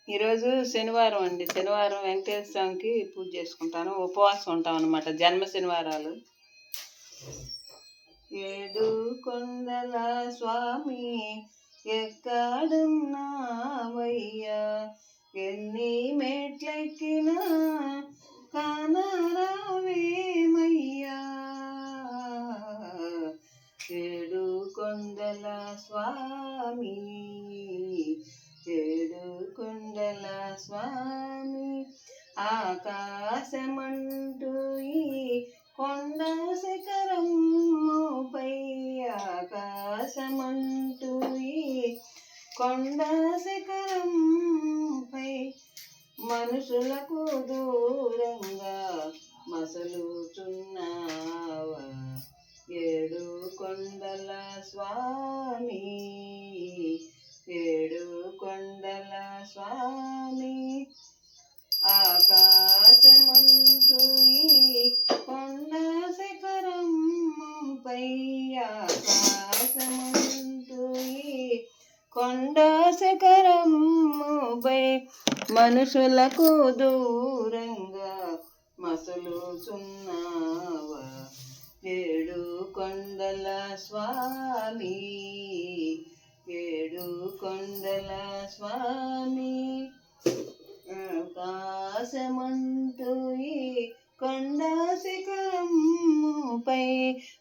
ఈరోజు శనివారం అండి. శనివారం వెంకటేశ్వర స్వామికి పూజ చేసుకుంటాను. ఉపవాసం ఉంటాం అన్నమాట. జన్మ శనివారాలు. ఏడు కొండల స్వామి ఎక్కడున్నావయ్యా, ఎన్ని మెట్లెక్కినా కానరావేమయ్యా. ఏడు కొండల స్వామి, ఏడు కొండల స్వామి, ఆకాశమంటూ ఈ కొండ శిఖరముపై, ఆకాశమంటూ ఈ కొండ శిఖరంపై మనుషులకు దూరంగా మసలుచున్నావా. ఏడు కొండల స్వామి, ఏడు కొండల స్వామి, ఆకాశమంటూ ఈ కొండ శిఖరంపై, ఆకాశమంటూ ఈ కొండ శిఖరముపై మనుషులకు దూరంగా మసలుచున్నావా. ఏడు కొండల స్వామి, ఏడు కొండల స్వామి, ఆకాశమంటూ ఈ కొండ శిఖరముపై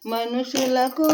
మనుషులకు